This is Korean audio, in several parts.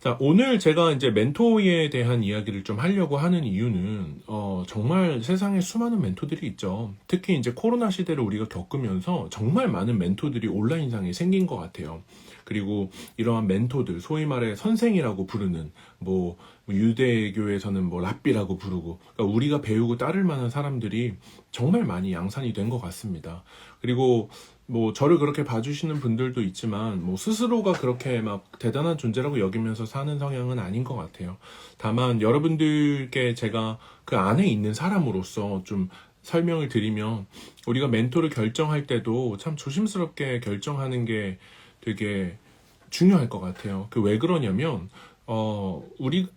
자, 오늘 제가 이제 멘토에 대한 이야기를 좀 하려고 하는 이유는, 정말 세상에 수많은 멘토들이 있죠. 특히 이제 코로나 시대를 우리가 겪으면서 정말 많은 멘토들이 온라인상에 생긴 것 같아요. 그리고 이러한 멘토들, 소위 말해 선생이라고 부르는, 유대교에서는 랍비라고 부르고, 그러니까 우리가 배우고 따를 만한 사람들이 정말 많이 양산이 된 것 같습니다. 그리고 저를 그렇게 봐주시는 분들도 있지만, 스스로가 그렇게 막 대단한 존재라고 여기면서 사는 성향은 아닌 것 같아요. 다만, 여러분들께 제가 그 안에 있는 사람으로서 좀 설명을 드리면, 우리가 멘토를 결정할 때도 참 조심스럽게 결정하는 게 되게 중요할 것 같아요. 그 왜 그러냐면, 우리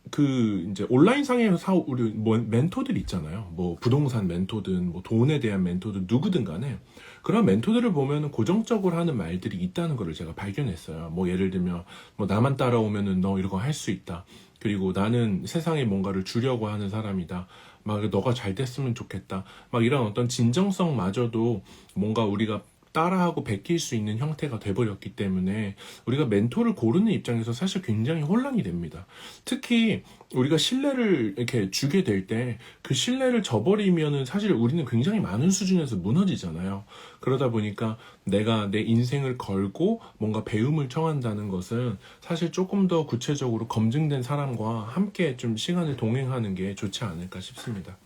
이제 온라인상에서 우리 멘토들 있잖아요. 부동산 멘토든 돈에 대한 멘토든 누구든 간에 그런 멘토들을 보면은 고정적으로 하는 말들이 있다는 거를 제가 발견했어요. 예를 들면 나만 따라오면은 너 이런 거 할 수 있다. 그리고 나는 세상에 뭔가를 주려고 하는 사람이다. 막 너가 잘 됐으면 좋겠다. 막 이런 어떤 진정성마저도 뭔가 우리가 따라하고 베낄 수 있는 형태가 돼버렸기 때문에 우리가 멘토를 고르는 입장에서 사실 굉장히 혼란이 됩니다. 특히 우리가 신뢰를 이렇게 주게 될 때 그 신뢰를 저버리면은 사실 우리는 굉장히 많은 수준에서 무너지잖아요. 그러다 보니까 내가 내 인생을 걸고 뭔가 배움을 청한다는 것은 사실 조금 더 구체적으로 검증된 사람과 함께 좀 시간을 동행하는 게 좋지 않을까 싶습니다.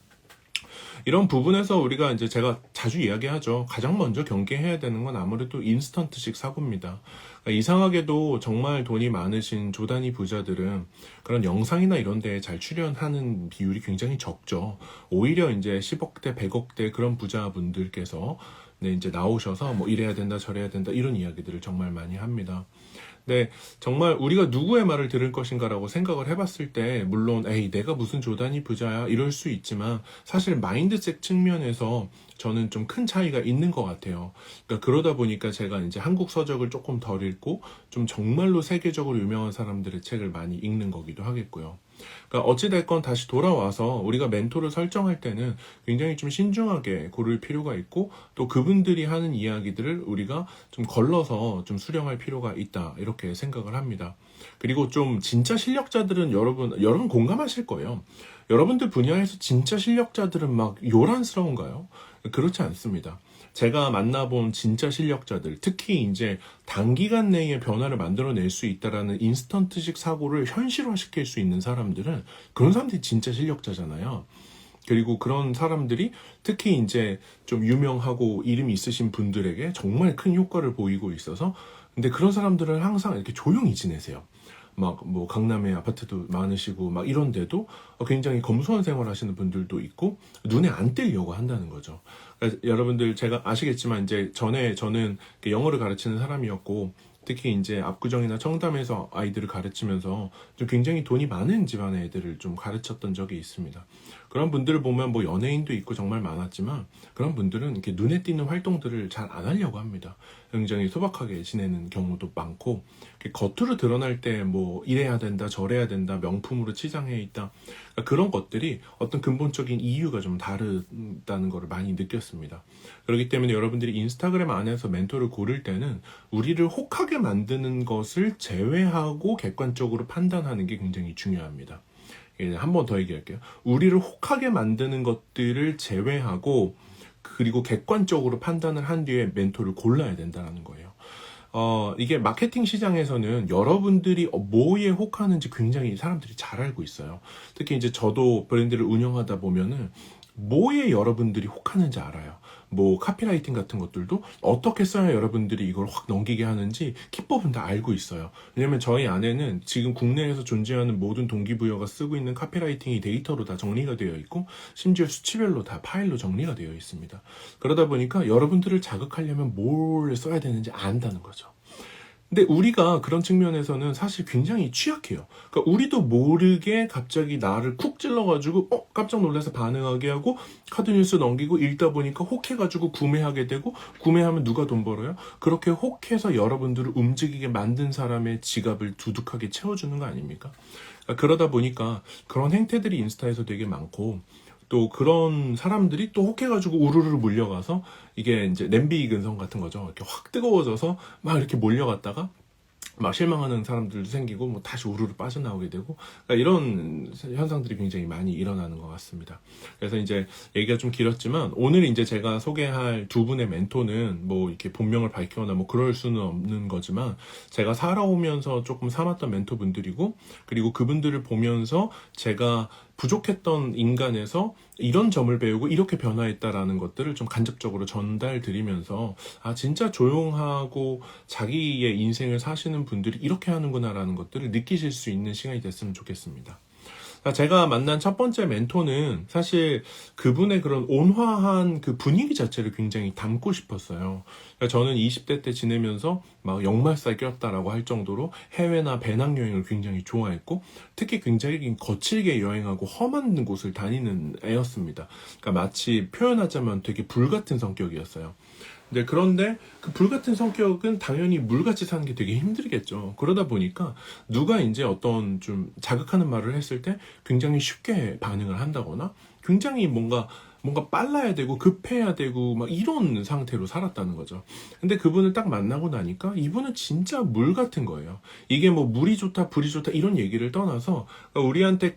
이런 부분에서 우리가 이제 제가 자주 이야기하죠. 가장 먼저 경계해야 되는 건 아무래도 인스턴트식 사고입니다. 그러니까 이상하게도 정말 돈이 많으신 조단위 부자들은 그런 영상이나 이런 데에 잘 출연하는 비율이 굉장히 적죠. 오히려 이제 10억대, 100억대 그런 부자분들께서 네, 이제 나오셔서 이래야 된다, 저래야 된다 이런 이야기들을 정말 많이 합니다. 네, 정말 우리가 누구의 말을 들을 것인가라고 생각을 해봤을 때, 물론, 에이, 내가 무슨 조단위 부자야, 이럴 수 있지만, 사실 마인드셋 측면에서 저는 좀 큰 차이가 있는 것 같아요. 그러니까 그러다 보니까 제가 이제 한국 서적을 조금 덜 읽고, 좀 정말로 세계적으로 유명한 사람들의 책을 많이 읽는 거기도 하겠고요. 그러니까 어찌됐건 다시 돌아와서 우리가 멘토를 설정할 때는 굉장히 좀 신중하게 고를 필요가 있고 또 그분들이 하는 이야기들을 우리가 좀 걸러서 좀 수령할 필요가 있다 이렇게 생각을 합니다. 그리고 좀 진짜 실력자들은 여러분 공감하실 거예요. 여러분들 분야에서 진짜 실력자들은 막 요란스러운가요? 그렇지 않습니다. 제가 만나본 진짜 실력자들, 특히 이제 단기간 내에 변화를 만들어낼 수 있다라는 인스턴트식 사고를 현실화시킬 수 있는 사람들은 그런 사람들이 진짜 실력자잖아요. 그리고 그런 사람들이 특히 이제 좀 유명하고 이름이 있으신 분들에게 정말 큰 효과를 보이고 있어서 근데 그런 사람들은 항상 이렇게 조용히 지내세요. 강남에 아파트도 많으시고 막 이런데도 굉장히 검소한 생활 하시는 분들도 있고 눈에 안 띄려고 한다는 거죠. 그러니까 여러분들 제가 아시겠지만 이제 전에 저는 영어를 가르치는 사람이었고 특히 이제 압구정이나 청담에서 아이들을 가르치면서 좀 굉장히 돈이 많은 집안의 애들을 좀 가르쳤던 적이 있습니다. 그런 분들을 보면 연예인도 있고 정말 많았지만 그런 분들은 이렇게 눈에 띄는 활동들을 잘 안 하려고 합니다. 굉장히 소박하게 지내는 경우도 많고 겉으로 드러날 때 이래야 된다 저래야 된다 명품으로 치장해 있다 그러니까 그런 것들이 어떤 근본적인 이유가 좀 다르다는 것을 많이 느꼈습니다. 그렇기 때문에 여러분들이 인스타그램 안에서 멘토를 고를 때는 우리를 혹하게 만드는 것을 제외하고 객관적으로 판단하는 게 굉장히 중요합니다. 한 번 더 얘기할게요. 우리를 혹하게 만드는 것들을 제외하고 그리고 객관적으로 판단을 한 뒤에 멘토를 골라야 된다는 거예요. 이게 마케팅 시장에서는 여러분들이 뭐에 혹하는지 굉장히 사람들이 잘 알고 있어요. 특히 이제 저도 브랜드를 운영하다 보면은 뭐에 여러분들이 혹하는지 알아요. 카피라이팅 같은 것들도 어떻게 써야 여러분들이 이걸 확 넘기게 하는지 기법은 다 알고 있어요. 왜냐면 저희 안에는 지금 국내에서 존재하는 모든 동기부여가 쓰고 있는 카피라이팅이 데이터로 다 정리가 되어 있고 심지어 수치별로 다 파일로 정리가 되어 있습니다. 그러다 보니까 여러분들을 자극하려면 뭘 써야 되는지 안다는 거죠. 근데 우리가 그런 측면에서는 사실 굉장히 취약해요. 그러니까 우리도 모르게 갑자기 나를 쿡 찔러가지고 깜짝 놀라서 반응하게 하고 카드 뉴스 넘기고 읽다 보니까 혹해가지고 구매하게 되고 구매하면 누가 돈 벌어요? 그렇게 혹해서 여러분들을 움직이게 만든 사람의 지갑을 두둑하게 채워주는 거 아닙니까? 그러니까 그러다 보니까 그런 행태들이 인스타에서 되게 많고 또 그런 사람들이 또 혹해가지고 우르르 몰려가서 이게 이제 냄비 근성 같은 거죠. 이렇게 확 뜨거워져서 막 이렇게 몰려갔다가 막 실망하는 사람들도 생기고 뭐 다시 우르르 빠져나오게 되고, 그러니까 이런 현상들이 굉장히 많이 일어나는 것 같습니다. 그래서 이제 얘기가 좀 길었지만, 오늘 이제 제가 소개할 두 분의 멘토는 뭐 이렇게 본명을 밝히거나 뭐 그럴 수는 없는 거지만, 제가 살아오면서 조금 삼았던 멘토분들이고, 그리고 그분들을 보면서 제가 부족했던 인간에서 이런 점을 배우고 이렇게 변화했다라는 것들을 좀 간접적으로 전달 드리면서, 아, 진짜 조용하고 자기의 인생을 사시는 분들이 이렇게 하는구나라는 것들을 느끼실 수 있는 시간이 됐으면 좋겠습니다. 제가 만난 첫 번째 멘토는 사실 그분의 그런 온화한 그 분위기 자체를 굉장히 담고 싶었어요. 저는 20대 때 지내면서 막 역말살 꼈다라고 할 정도로 해외나 배낭여행을 굉장히 좋아했고, 특히 굉장히 거칠게 여행하고 험한 곳을 다니는 애였습니다. 그러니까 마치 표현하자면 되게 불같은 성격이었어요. 네, 그런데 그 불같은 성격은 당연히 물같이 사는 게 되게 힘들겠죠. 그러다 보니까 누가 이제 어떤 좀 자극하는 말을 했을 때 굉장히 쉽게 반응을 한다거나, 굉장히 뭔가 빨라야 되고 급해야 되고 막 이런 상태로 살았다는 거죠. 근데 그분을 딱 만나고 나니까 이분은 진짜 물 같은 거예요. 이게 뭐 물이 좋다 불이 좋다 이런 얘기를 떠나서, 우리한테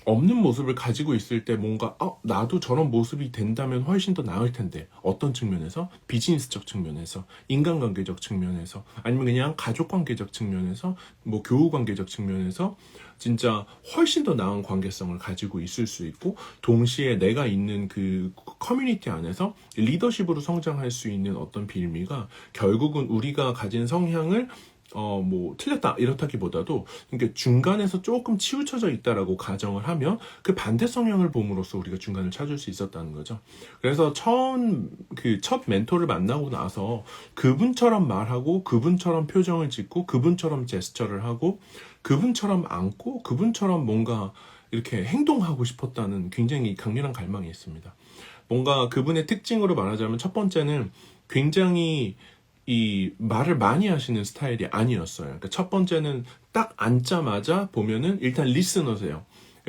없는 모습을 가지고 있을 때 뭔가 나도 저런 모습이 된다면 훨씬 더 나을 텐데, 어떤 측면에서? 비즈니스적 측면에서, 인간관계적 측면에서, 아니면 그냥 가족관계적 측면에서, 뭐 교우관계적 측면에서 진짜 훨씬 더 나은 관계성을 가지고 있을 수 있고, 동시에 내가 있는 그 커뮤니티 안에서 리더십으로 성장할 수 있는 어떤 빌미가 결국은 우리가 가진 성향을 뭐 틀렸다 이렇다기보다도, 그러니까 중간에서 조금 치우쳐져 있다라고 가정을 하면 그 반대 성향을 봄으로써 우리가 중간을 찾을 수 있었다는 거죠. 그래서 첫 멘토를 만나고 나서 그분처럼 말하고, 그분처럼 표정을 짓고, 그분처럼 제스처를 하고, 그분처럼 안고, 그분처럼 뭔가 이렇게 행동하고 싶었다는 굉장히 강렬한 갈망이 있습니다. 뭔가 그분의 특징으로 말하자면, 첫 번째는 굉장히 이 말을 많이 하시는 스타일이 아니었어요. 그러니까 첫 번째는 딱 앉자마자 보면은 일단 리스너세요.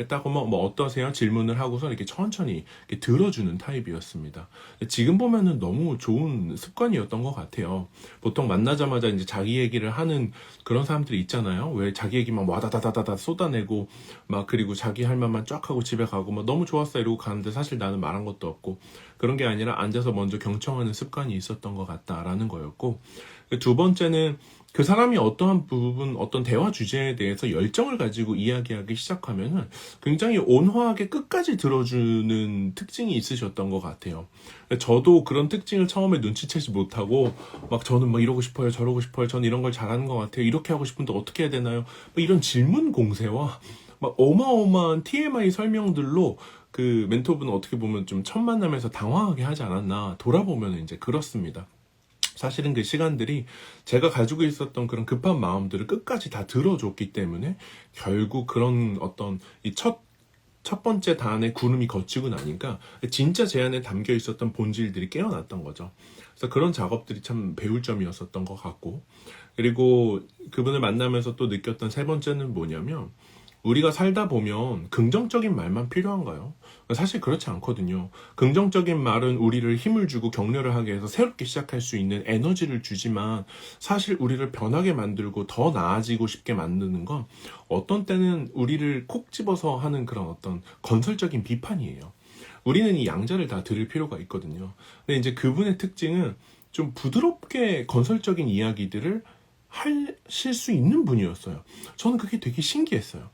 딱 뭐 어떠세요? 질문을 하고서 이렇게 천천히 이렇게 들어주는 타입이었습니다. 지금 보면은 너무 좋은 습관이었던 것 같아요. 보통 만나자마자 이제 자기 얘기를 하는 그런 사람들이 있잖아요. 왜 자기 얘기만 와다다다다다 쏟아내고 막, 그리고 자기 할 말만 쫙 하고 집에 가고 막 너무 좋았어 이러고 가는데 사실 나는 말한 것도 없고, 그런 게 아니라 앉아서 먼저 경청하는 습관이 있었던 것 같다라는 거였고, 두 번째는 그 사람이 어떠한 부분, 어떤 대화 주제에 대해서 열정을 가지고 이야기하기 시작하면은 굉장히 온화하게 끝까지 들어주는 특징이 있으셨던 것 같아요. 저도 그런 특징을 처음에 눈치채지 못하고, 막 저는 막 이러고 싶어요, 저러고 싶어요, 저는 이런 걸 잘하는 것 같아요, 이렇게 하고 싶은데 어떻게 해야 되나요? 이런 질문 공세와 막 어마어마한 TMI 설명들로 그 멘토분은 어떻게 보면 좀 첫 만남에서 당황하게 하지 않았나, 돌아보면 이제 그렇습니다. 사실은 그 시간들이 제가 가지고 있었던 그런 급한 마음들을 끝까지 다 들어줬기 때문에, 결국 그런 어떤 이 첫 번째 단에 구름이 걷히고 나니까 진짜 제 안에 담겨 있었던 본질들이 깨어났던 거죠. 그래서 그런 작업들이 참 배울 점이었었던 것 같고, 그리고 그분을 만나면서 또 느꼈던 세 번째는 뭐냐면, 우리가 살다 보면 긍정적인 말만 필요한가요? 사실 그렇지 않거든요. 긍정적인 말은 우리를 힘을 주고 격려를 하게 해서 새롭게 시작할 수 있는 에너지를 주지만, 사실 우리를 변하게 만들고 더 나아지고 싶게 만드는 건 어떤 때는 우리를 콕 집어서 하는 그런 어떤 건설적인 비판이에요. 우리는 이 양자를 다 들을 필요가 있거든요. 근데 이제 그분의 특징은 좀 부드럽게 건설적인 이야기들을 하실 수 있는 분이었어요. 저는 그게 되게 신기했어요.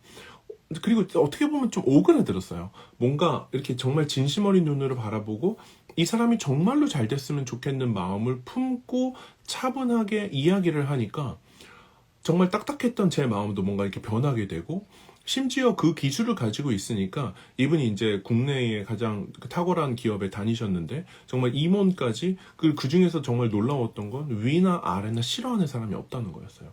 그리고 어떻게 보면 좀 오그라들었어요. 뭔가 이렇게 정말 진심 어린 눈으로 바라보고, 이 사람이 정말로 잘 됐으면 좋겠는 마음을 품고 차분하게 이야기를 하니까 정말 딱딱했던 제 마음도 뭔가 이렇게 변하게 되고, 심지어 그 기술을 가지고 있으니까, 이분이 이제 국내의 가장 탁월한 기업에 다니셨는데 정말 임원까지, 그 중에서 정말 놀라웠던 건 위나 아래나 싫어하는 사람이 없다는 거였어요.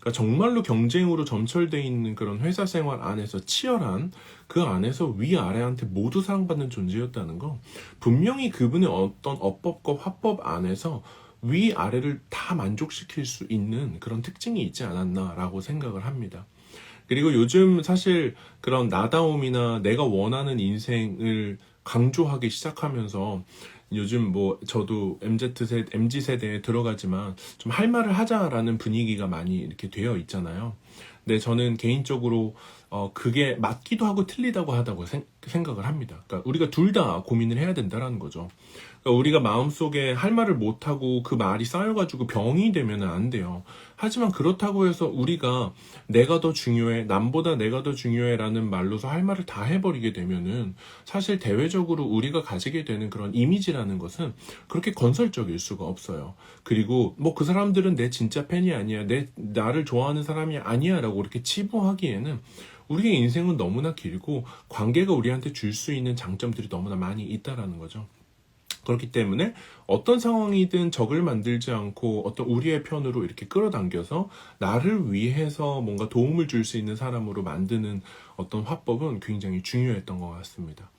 그러니까 정말로 경쟁으로 점철되어 있는 그런 회사 생활 안에서 치열한 그 안에서 위아래한테 모두 사랑받는 존재였다는 건, 분명히 그분의 어떤 어법과 화법 안에서 위아래를 다 만족시킬 수 있는 그런 특징이 있지 않았나라고 생각을 합니다. 그리고 요즘 사실 그런 나다움이나 내가 원하는 인생을 강조하기 시작하면서 요즘 뭐 저도 MZ 세대에 들어가지만 좀 할 말을 하자라는 분위기가 많이 이렇게 되어 있잖아요. 근데 저는 개인적으로 그게 맞기도 하고 틀리다고 하다고 생각을 합니다. 그러니까 우리가 둘 다 고민을 해야 된다라는 거죠. 그러니까 우리가 마음속에 할 말을 못하고 그 말이 쌓여가지고 병이 되면 안 돼요. 하지만 그렇다고 해서 우리가 내가 더 중요해, 남보다 내가 더 중요해 라는 말로서 할 말을 다 해버리게 되면은 사실 대외적으로 우리가 가지게 되는 그런 이미지라는 것은 그렇게 건설적일 수가 없어요. 그리고 뭐 그 사람들은 내 진짜 팬이 아니야, 나를 좋아하는 사람이 아니야 라고 이렇게 치부하기에는 우리의 인생은 너무나 길고 관계가 우리한테 줄 수 있는 장점들이 너무나 많이 있다라는 거죠. 그렇기 때문에 어떤 상황이든 적을 만들지 않고 어떤 우리의 편으로 이렇게 끌어당겨서 나를 위해서 뭔가 도움을 줄 수 있는 사람으로 만드는 어떤 화법은 굉장히 중요했던 것 같습니다.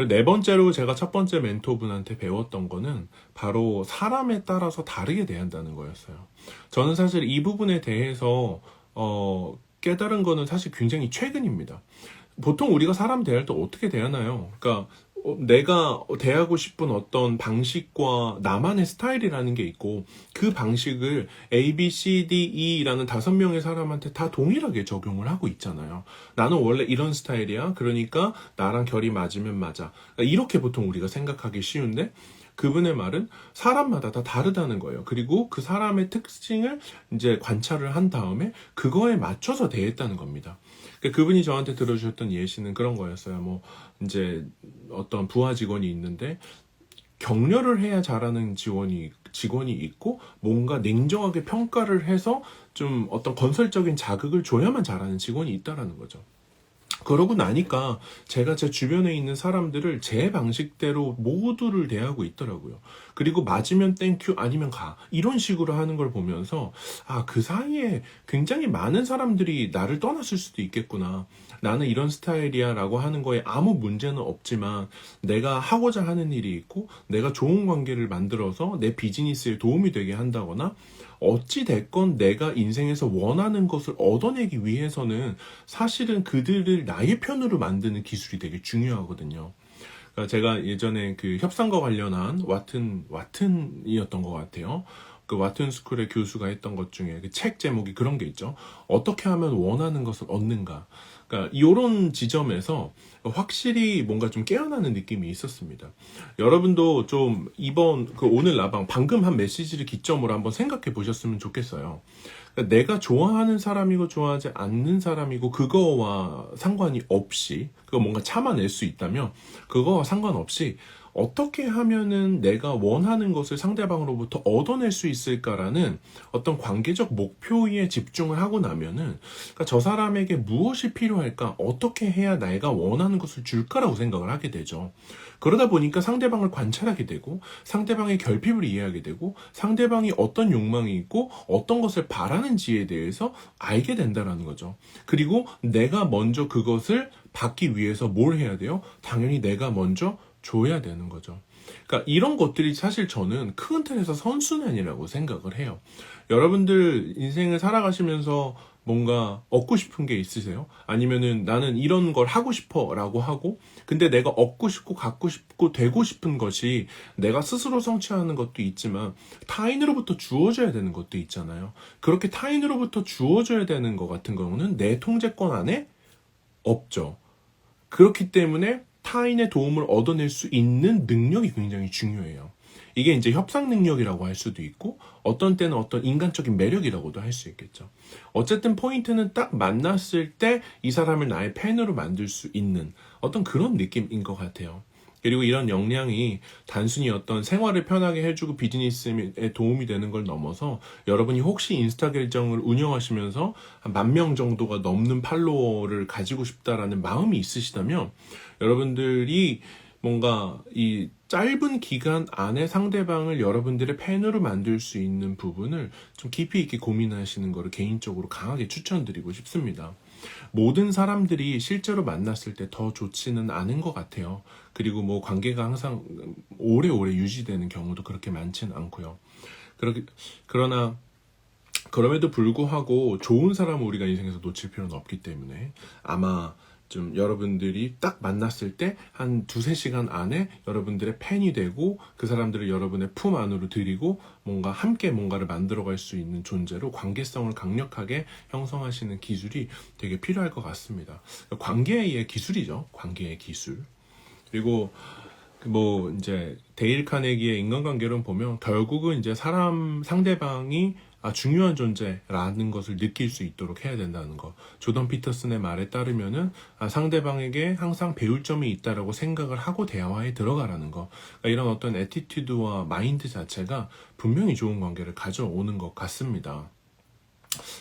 네 번째로 제가 첫 번째 멘토분한테 배웠던 거는 바로 사람에 따라서 다르게 대한다는 거였어요. 저는 사실 이 부분에 대해서 깨달은 거는 사실 굉장히 최근입니다. 보통 우리가 사람 대할 때 어떻게 대하나요? 그러니까 내가 대하고 싶은 어떤 방식과 나만의 스타일이라는 게 있고 그 방식을 A, B, C, D, E라는 5명의 사람한테 다 동일하게 적용을 하고 있잖아요. 나는 원래 이런 스타일이야. 그러니까 나랑 결이 맞으면 맞아. 그러니까 이렇게 보통 우리가 생각하기 쉬운데 그분의 말은 사람마다 다 다르다는 거예요. 그리고 그 사람의 특징을 이제 관찰을 한 다음에 그거에 맞춰서 대했다는 겁니다. 그분이 저한테 들어주셨던 예시는 그런 거였어요. 뭐 이제 어떤 부하 직원이 있는데 격려를 해야 잘하는 직원이 있고 뭔가 냉정하게 평가를 해서 좀 어떤 건설적인 자극을 줘야만 잘하는 직원이 있다라는 거죠. 그러고 나니까 제가 제 주변에 있는 사람들을 제 방식대로 모두를 대하고 있더라고요. 그리고 맞으면 땡큐 아니면 가 이런 식으로 하는 걸 보면서 그 사이에 굉장히 많은 사람들이 나를 떠났을 수도 있겠구나. 나는 이런 스타일이야 라고 하는 거에 아무 문제는 없지만 내가 하고자 하는 일이 있고 내가 좋은 관계를 만들어서 내 비즈니스에 도움이 되게 한다거나 어찌 됐건 내가 인생에서 원하는 것을 얻어내기 위해서는 사실은 그들을 나의 편으로 만드는 기술이 되게 중요하거든요. 그러니까 제가 예전에 그 협상과 관련한 와튼이었던 것 같아요. 그 와튼 스쿨의 교수가 했던 것 중에 그 책 제목이 그런 게 있죠. 어떻게 하면 원하는 것을 얻는가. 그러니까 이런 지점에서 확실히 뭔가 좀 깨어나는 느낌이 있었습니다. 여러분도 좀 오늘 라방 방금 한 메시지를 기점으로 한번 생각해 보셨으면 좋겠어요. 그러니까 내가 좋아하는 사람이고 좋아하지 않는 사람이고 그거와 상관이 없이 그거 뭔가 참아낼 수 있다면 그거와 상관없이 어떻게 하면은 내가 원하는 것을 상대방으로부터 얻어낼 수 있을까라는 어떤 관계적 목표에 집중을 하고 나면은 그러니까 저 사람에게 무엇이 필요할까? 어떻게 해야 내가 원하는 것을 줄까라고 생각을 하게 되죠. 그러다 보니까 상대방을 관찰하게 되고 상대방의 결핍을 이해하게 되고 상대방이 어떤 욕망이 있고 어떤 것을 바라는지에 대해서 알게 된다라는 거죠. 그리고 내가 먼저 그것을 받기 위해서 뭘 해야 돼요? 당연히 내가 먼저 줘야 되는 거죠. 그러니까 이런 것들이 사실 저는 큰 틀에서 선순환이라고 생각을 해요. 여러분들 인생을 살아가시면서 뭔가 얻고 싶은 게 있으세요? 아니면은 나는 이런 걸 하고 싶어 라고 하고 근데 내가 얻고 싶고 갖고 싶고 되고 싶은 것이 내가 스스로 성취하는 것도 있지만 타인으로부터 주어져야 되는 것도 있잖아요. 그렇게 타인으로부터 주어져야 되는 것 같은 경우는 내 통제권 안에 없죠. 그렇기 때문에 타인의 도움을 얻어낼 수 있는 능력이 굉장히 중요해요. 이게 이제 협상 능력이라고 할 수도 있고 어떤 때는 어떤 인간적인 매력이라고도 할 수 있겠죠. 어쨌든 포인트는 딱 만났을 때 이 사람을 나의 팬으로 만들 수 있는 어떤 그런 느낌인 것 같아요. 그리고 이런 역량이 단순히 어떤 생활을 편하게 해주고 비즈니스에 도움이 되는 걸 넘어서 여러분이 혹시 인스타 계정을 운영하시면서 한 10,000명 정도가 넘는 팔로워를 가지고 싶다라는 마음이 있으시다면 여러분들이 뭔가 이 짧은 기간 안에 상대방을 여러분들의 팬으로 만들 수 있는 부분을 좀 깊이 있게 고민하시는 거를 개인적으로 강하게 추천드리고 싶습니다. 모든 사람들이 실제로 만났을 때 더 좋지는 않은 것 같아요. 그리고 뭐 관계가 항상 오래오래 유지되는 경우도 그렇게 많지는 않고요. 그러나 그럼에도 불구하고 좋은 사람을 우리가 인생에서 놓칠 필요는 없기 때문에 아마 좀 여러분들이 딱 만났을 때 한 두세 시간 안에 여러분들의 팬이 되고 그 사람들을 여러분의 품 안으로 들이고 뭔가 함께 뭔가를 만들어갈 수 있는 존재로 관계성을 강력하게 형성하시는 기술이 되게 필요할 것 같습니다. 관계의 기술이죠. 관계의 기술. 그리고 뭐 이제 데일 카네기의 인간관계론 보면 결국은 이제 상대방이 중요한 존재라는 것을 느낄 수 있도록 해야 된다는 거. 조던 피터슨의 말에 따르면은 상대방에게 항상 배울 점이 있다라고 생각을 하고 대화에 들어가라는 거. 그러니까 이런 어떤 애티튜드와 마인드 자체가 분명히 좋은 관계를 가져오는 것 같습니다.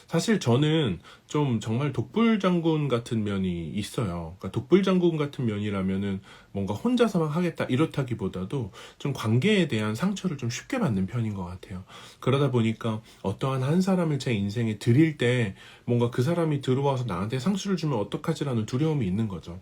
사실 저는 좀 정말 독불장군 같은 면이 있어요. 그러니까 독불장군 같은 면이라면은 뭔가 혼자서만 하겠다 이렇다기보다도 좀 관계에 대한 상처를 좀 쉽게 받는 편인 것 같아요. 그러다 보니까 어떠한 한 사람을 제 인생에 들일 때 뭔가 그 사람이 들어와서 나한테 상처를 주면 어떡하지라는 두려움이 있는 거죠.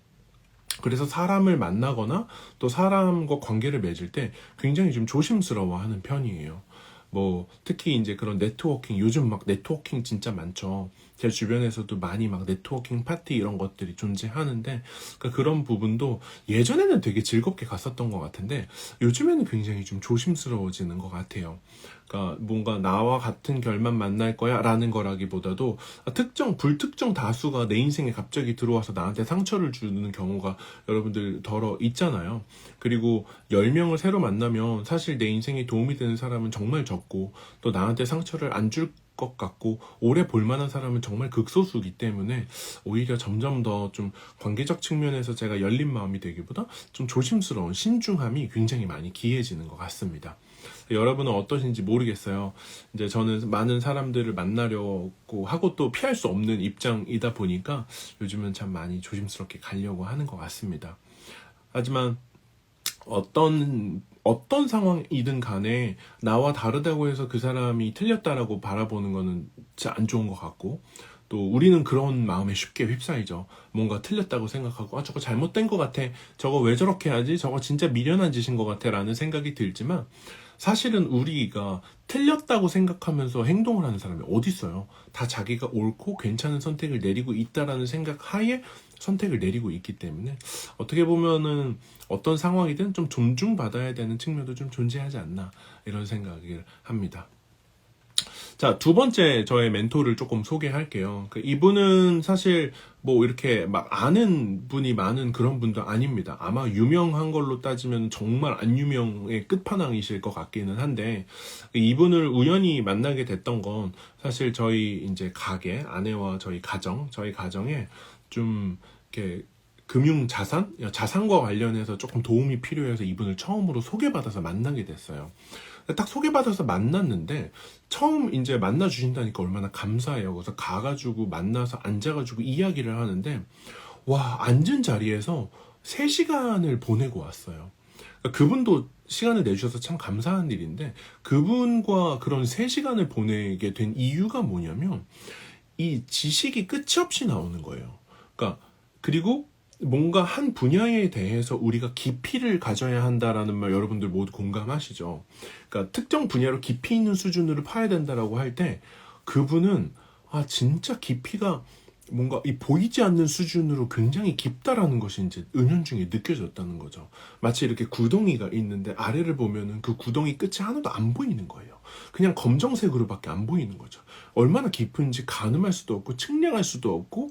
그래서 사람을 만나거나 또 사람과 관계를 맺을 때 굉장히 좀 조심스러워하는 편이에요. 뭐 특히 이제 그런 네트워킹, 요즘 막 네트워킹 진짜 많죠. 제 주변에서도 많이 막 네트워킹 파티 이런 것들이 존재하는데, 그러니까 그런 부분도 예전에는 되게 즐겁게 갔었던 것 같은데 요즘에는 굉장히 좀 조심스러워지는 것 같아요. 그러니까 뭔가 나와 같은 결만 만날 거야 라는 거라기보다도 불특정 다수가 내 인생에 갑자기 들어와서 나한테 상처를 주는 경우가 여러분들 덜어 있잖아요. 그리고 10명을 새로 만나면 사실 내 인생에 도움이 되는 사람은 정말 적고 또 나한테 상처를 안 줄 것 같고 오래 볼 만한 사람은 정말 극소수이기 때문에 오히려 점점 더 좀 관계적 측면에서 제가 열린 마음이 되기보다 좀 조심스러운 신중함이 굉장히 많이 기해지는 것 같습니다. 여러분은 어떠신지 모르겠어요. 이제 저는 많은 사람들을 만나려고 하고 또 피할 수 없는 입장이다 보니까 요즘은 참 많이 조심스럽게 가려고 하는 것 같습니다. 하지만 어떤 상황이든 간에 나와 다르다고 해서 그 사람이 틀렸다라고 바라보는 거는 진짜 안 좋은 것 같고, 또 우리는 그런 마음에 쉽게 휩싸이죠. 뭔가 틀렸다고 생각하고 저거 잘못된 것 같아, 저거 왜 저렇게 하지, 저거 진짜 미련한 짓인 것 같아 라는 생각이 들지만 사실은 우리가 틀렸다고 생각하면서 행동을 하는 사람이 어디 있어요. 다 자기가 옳고 괜찮은 선택을 내리고 있다라는 생각 하에 선택을 내리고 있기 때문에 어떻게 보면은 어떤 상황이든 좀 존중받아야 되는 측면도 좀 존재하지 않나 이런 생각을 합니다. 자, 두 번째 저의 멘토를 조금 소개할게요. 이분은 사실 뭐 이렇게 막 아는 분이 많은 그런 분도 아닙니다. 아마 유명한 걸로 따지면 정말 안 유명의 끝판왕이실 것 같기는 한데, 이분을 우연히 만나게 됐던 건 사실 저희 이제 가게, 아내와 저희 가정에 좀 이렇게 자산과 관련해서 조금 도움이 필요해서 이분을 처음으로 소개받아서 만나게 됐어요. 딱 소개받아서 만났는데 처음 이제 만나 주신다니까 얼마나 감사해요. 그래서 가가지고 만나서 앉아가지고 이야기를 하는데 와, 앉은 자리에서 3시간을 보내고 왔어요. 그러니까 그분도 시간을 내주셔서 참 감사한 일인데, 그분과 그런 3시간을 보내게 된 이유가 뭐냐면 이 지식이 끝이 없이 나오는 거예요. 그러니까 그리고 뭔가 한 분야에 대해서 우리가 깊이를 가져야 한다라는 말 여러분들 모두 공감하시죠? 그러니까 특정 분야로 깊이 있는 수준으로 파야 된다라고 할 때 그분은 진짜 깊이가 뭔가 이 보이지 않는 수준으로 굉장히 깊다라는 것이 이제 은연중에 느껴졌다는 거죠. 마치 이렇게 구덩이가 있는데 아래를 보면은 그 구덩이 끝이 하나도 안 보이는 거예요. 그냥 검정색으로밖에 안 보이는 거죠. 얼마나 깊은지 가늠할 수도 없고 측량할 수도 없고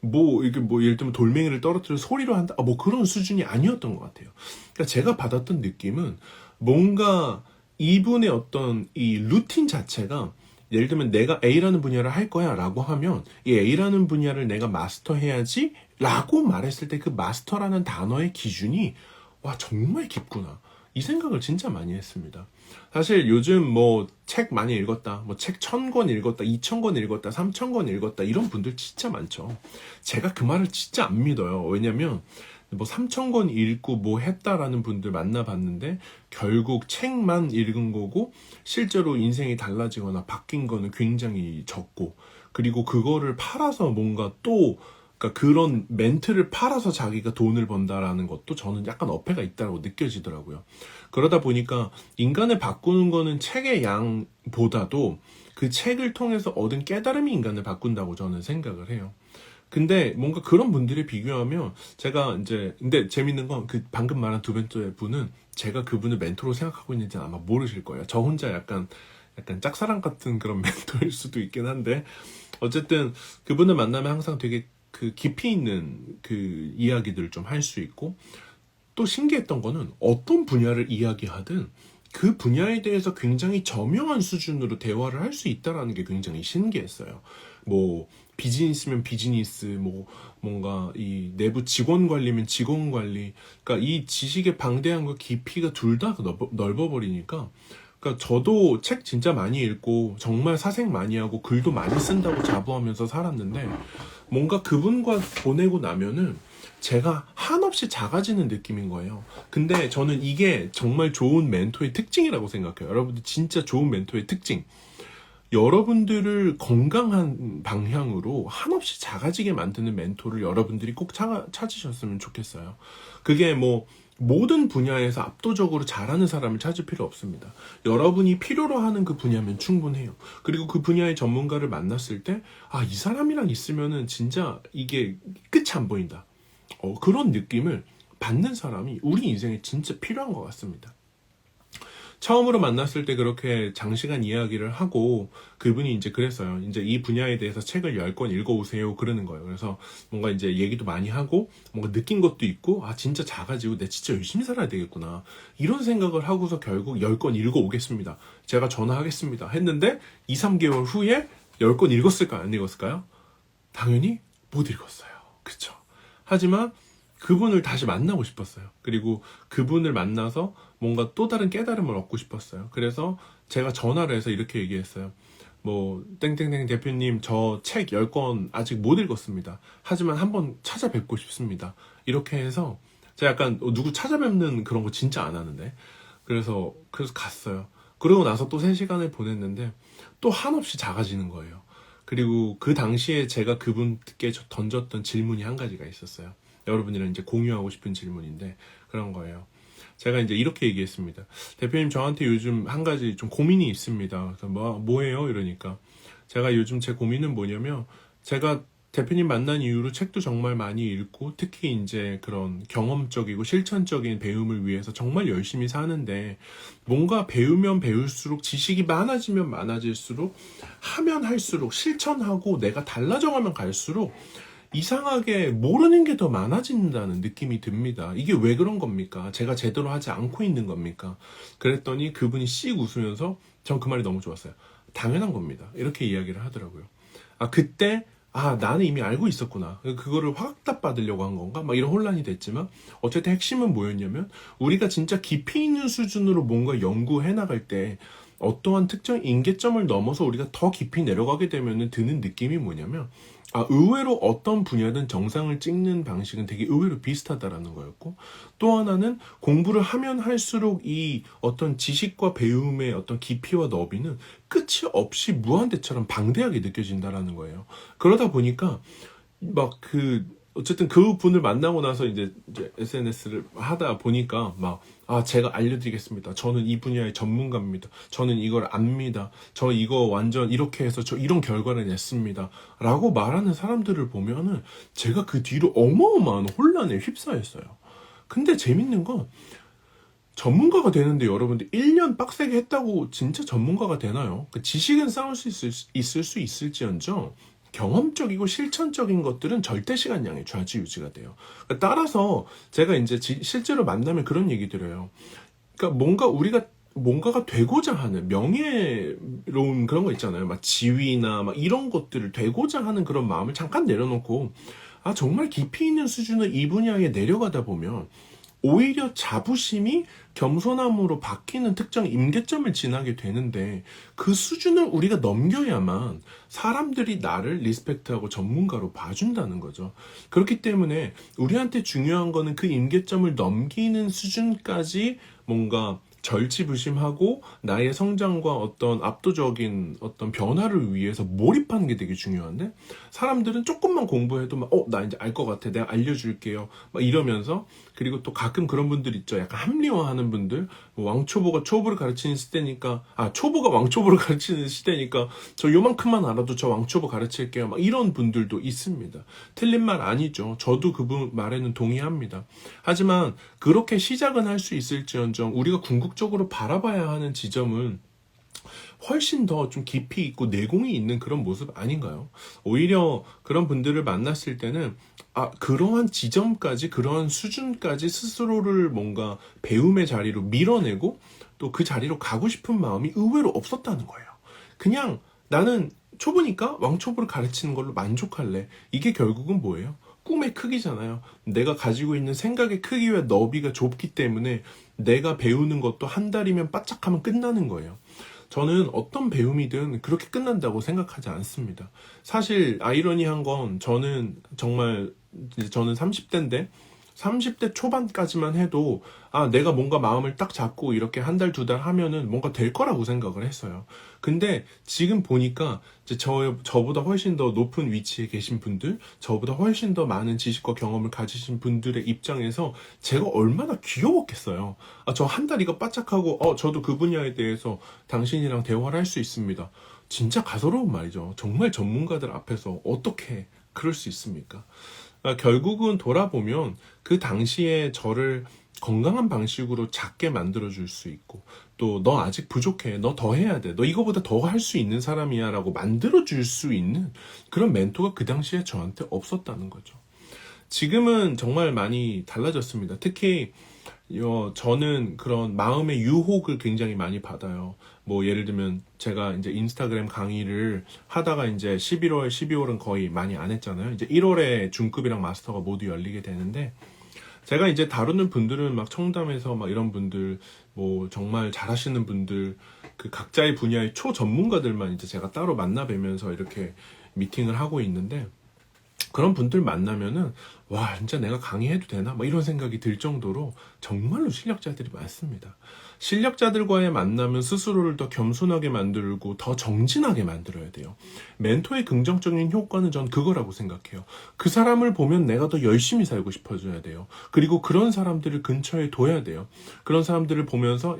이게 예를 들면 돌멩이를 떨어뜨려 소리로 한다, 뭐 그런 수준이 아니었던 것 같아요. 그러니까 제가 받았던 느낌은 뭔가 이분의 어떤 이 루틴 자체가, 예를 들면 내가 A라는 분야를 할 거야 라고 하면 이 A라는 분야를 내가 마스터해야지 라고 말했을 때 그 마스터라는 단어의 기준이 와, 정말 깊구나, 이 생각을 진짜 많이 했습니다. 사실 요즘 뭐 책 많이 읽었다, 뭐 책 1000권 읽었다, 2000권 읽었다, 3000권 읽었다 이런 분들 진짜 많죠. 제가 그 말을 진짜 안 믿어요. 왜냐면 뭐 3000권 읽고 뭐 했다라는 분들 만나봤는데 결국 책만 읽은 거고 실제로 인생이 달라지거나 바뀐 거는 굉장히 적고, 그리고 그거를 팔아서 뭔가 또 그러니까 그런 멘트를 팔아서 자기가 돈을 번다라는 것도 저는 약간 어폐가 있다고 느껴지더라고요. 그러다 보니까 인간을 바꾸는 거는 책의 양보다도 그 책을 통해서 얻은 깨달음이 인간을 바꾼다고 저는 생각을 해요. 근데 뭔가 그런 분들이 비교하면 제가 이제 근데 재밌는 건 그 방금 말한 두 번째 분은 제가 그분을 멘토로 생각하고 있는지는 아마 모르실 거예요. 저 혼자 약간 짝사랑 같은 그런 멘토일 수도 있긴 한데 어쨌든 그분을 만나면 항상 되게 그 깊이 있는 그 이야기들을 좀 할 수 있고 또 신기했던 거는 어떤 분야를 이야기하든 그 분야에 대해서 굉장히 저명한 수준으로 대화를 할 수 있다라는 게 굉장히 신기했어요. 뭐 비즈니스면 비즈니스, 뭐 뭔가 이 내부 직원 관리면 직원 관리, 그러니까 이 지식의 방대함과 깊이가 둘 다 넓어버리니까, 그러니까 저도 책 진짜 많이 읽고 정말 사색 많이 하고 글도 많이 쓴다고 자부하면서 살았는데 뭔가 그분과 보내고 나면은 제가 한없이 작아지는 느낌인 거예요. 근데 저는 이게 정말 좋은 멘토의 특징이라고 생각해요. 여러분들 진짜 좋은 멘토의 특징. 여러분들을 건강한 방향으로 한없이 작아지게 만드는 멘토를 여러분들이 꼭 찾으셨으면 좋겠어요. 그게 뭐 모든 분야에서 압도적으로 잘하는 사람을 찾을 필요 없습니다. 여러분이 필요로 하는 그 분야면 충분해요. 그리고 그 분야의 전문가를 만났을 때, 아, 이 사람이랑 있으면은 진짜 이게 끝이 안 보인다. 그런 느낌을 받는 사람이 우리 인생에 진짜 필요한 것 같습니다. 처음으로 만났을 때 그렇게 장시간 이야기를 하고 그분이 이제 그랬어요. 이제 이 분야에 대해서 책을 10권 읽어오세요. 그러는 거예요. 그래서 뭔가 이제 얘기도 많이 하고 뭔가 느낀 것도 있고 아, 진짜 작아지고 내 진짜 열심히 살아야 되겠구나. 이런 생각을 하고서 결국 10권 읽어오겠습니다. 제가 전화하겠습니다. 했는데 2, 3개월 후에 10권 읽었을까요? 안 읽었을까요? 당연히 못 읽었어요. 그쵸? 하지만 그분을 다시 만나고 싶었어요. 그리고 그분을 만나서 뭔가 또 다른 깨달음을 얻고 싶었어요. 그래서 제가 전화를 해서 이렇게 얘기했어요. 뭐 땡땡땡 대표님 저 책 10권 아직 못 읽었습니다. 하지만 한번 찾아뵙고 싶습니다. 이렇게 해서 제가 약간 누구 찾아뵙는 그런 거 진짜 안 하는데 그래서 갔어요. 그러고 나서 또 3시간을 보냈는데 또 한없이 작아지는 거예요. 그리고 그 당시에 제가 그분께 던졌던 질문이 한 가지가 있었어요. 여러분이랑 이제 공유하고 싶은 질문인데 그런 거예요. 제가 이제 이렇게 얘기했습니다. 대표님 저한테 요즘 한 가지 좀 고민이 있습니다. 그래서 뭐예요? 이러니까 제가 요즘 제 고민은 뭐냐면 제가 대표님 만난 이후로 책도 정말 많이 읽고 특히 이제 그런 경험적이고 실천적인 배움을 위해서 정말 열심히 사는데 뭔가 배우면 배울수록 지식이 많아지면 많아질수록 하면 할수록 실천하고 내가 달라져가면 갈수록 이상하게 모르는 게 더 많아진다는 느낌이 듭니다. 이게 왜 그런 겁니까? 제가 제대로 하지 않고 있는 겁니까? 그랬더니 그분이 씩 웃으면서 전 그 말이 너무 좋았어요. 당연한 겁니다. 이렇게 이야기를 하더라고요. 아, 그때 나는 이미 알고 있었구나. 그거를 확답 받으려고 한 건가? 막 이런 혼란이 됐지만 어쨌든 핵심은 뭐였냐면 우리가 진짜 깊이 있는 수준으로 뭔가 연구해 나갈 때 어떠한 특정 임계점을 넘어서 우리가 더 깊이 내려가게 되면 드는 느낌이 뭐냐면 의외로 어떤 분야든 정상을 찍는 방식은 되게 의외로 비슷하다라는 거였고 또 하나는 공부를 하면 할수록 이 어떤 지식과 배움의 어떤 깊이와 너비는 끝이 없이 무한대처럼 방대하게 느껴진다라는 거예요. 그러다 보니까 어쨌든 그 분을 만나고 나서 이제 SNS를 하다 보니까 제가 알려드리겠습니다. 저는 이 분야의 전문가입니다. 저는 이걸 압니다. 저 이거 완전 이렇게 해서 저 이런 결과를 냈습니다. 라고 말하는 사람들을 보면은 제가 그 뒤로 어마어마한 혼란에 휩싸였어요. 근데 재밌는 건 전문가가 되는데 여러분들 1년 빡세게 했다고 진짜 전문가가 되나요? 지식은 쌓을 수 있을 수 있을지언정 경험적이고 실천적인 것들은 절대 시간량에 좌지우지가 돼요. 따라서 제가 이제 실제로 만나면 그런 얘기 드려요. 그러니까 뭔가가 되고자 하는 명예로운 그런 거 있잖아요. 막 지위나 막 이런 것들을 되고자 하는 그런 마음을 잠깐 내려놓고 정말 깊이 있는 수준의 이 분야에 내려가다 보면 오히려 자부심이 겸손함으로 바뀌는 특정 임계점을 지나게 되는데 그 수준을 우리가 넘겨야만 사람들이 나를 리스펙트하고 전문가로 봐준다는 거죠. 그렇기 때문에 우리한테 중요한 거는 그 임계점을 넘기는 수준까지 뭔가 절치부심하고 나의 성장과 어떤 압도적인 어떤 변화를 위해서 몰입하는 게 되게 중요한데, 사람들은 조금만 공부해도 막, 나 이제 알 것 같아. 내가 알려줄게요. 막 이러면서, 그리고 또 가끔 그런 분들 있죠. 약간 합리화하는 분들. 뭐 왕초보가 초보를 가르치는 시대니까, 초보가 왕초보를 가르치는 시대니까, 저 요만큼만 알아도 저 왕초보 가르칠게요. 막 이런 분들도 있습니다. 틀린 말 아니죠. 저도 그분 말에는 동의합니다. 하지만, 그렇게 시작은 할 수 있을지언정, 우리가 궁극적으로 바라봐야 하는 지점은 훨씬 더 좀 깊이 있고 내공이 있는 그런 모습 아닌가요? 오히려 그런 분들을 만났을 때는 그러한 지점까지, 그러한 수준까지 스스로를 뭔가 배움의 자리로 밀어내고 또 그 자리로 가고 싶은 마음이 의외로 없었다는 거예요. 그냥 나는 초보니까 왕초보를 가르치는 걸로 만족할래. 이게 결국은 뭐예요? 꿈의 크기잖아요. 내가 가지고 있는 생각의 크기와 너비가 좁기 때문에 내가 배우는 것도 한 달이면 바짝하면 끝나는 거예요. 저는 어떤 배움이든 그렇게 끝난다고 생각하지 않습니다. 사실 아이러니한 건, 저는 30대인데 30대 초반까지만 해도 내가 뭔가 마음을 딱 잡고 이렇게 한 달, 두 달 하면은 뭔가 될 거라고 생각을 했어요. 근데 지금 보니까 이제 저보다 훨씬 더 높은 위치에 계신 분들, 저보다 훨씬 더 많은 지식과 경험을 가지신 분들의 입장에서 제가 얼마나 귀여웠겠어요. 저 한 달 이거 바짝하고 저도 그 분야에 대해서 당신이랑 대화를 할 수 있습니다. 진짜 가소로운 말이죠. 정말 전문가들 앞에서 어떻게 그럴 수 있습니까? 결국은 돌아보면 그 당시에 저를 건강한 방식으로 작게 만들어줄 수 있고, 또 너 아직 부족해, 너 더 해야 돼, 너 이거보다 더 할 수 있는 사람이야 라고 만들어줄 수 있는 그런 멘토가 그 당시에 저한테 없었다는 거죠. 지금은 정말 많이 달라졌습니다. 특히 저는 그런 마음의 유혹을 굉장히 많이 받아요. 뭐 예를 들면 제가 이제 인스타그램 강의를 하다가 이제 11월, 12월은 거의 많이 안 했잖아요. 이제 1월에 중급이랑 마스터가 모두 열리게 되는데, 제가 이제 다루는 분들은 막 청담에서 막 이런 분들, 뭐 정말 잘하시는 분들, 그 각자의 분야의 초전문가들만 이제 제가 따로 만나 뵈면서 이렇게 미팅을 하고 있는데, 그런 분들 만나면은 와, 진짜 내가 강의해도 되나? 막 이런 생각이 들 정도로 정말로 실력자들이 많습니다. 실력자들과의 만남은 스스로를 더 겸손하게 만들고 더 정진하게 만들어야 돼요. 멘토의 긍정적인 효과는 전 그거라고 생각해요. 그 사람을 보면 내가 더 열심히 살고 싶어져야 돼요. 그리고 그런 사람들을 근처에 둬야 돼요. 그런 사람들을 보면서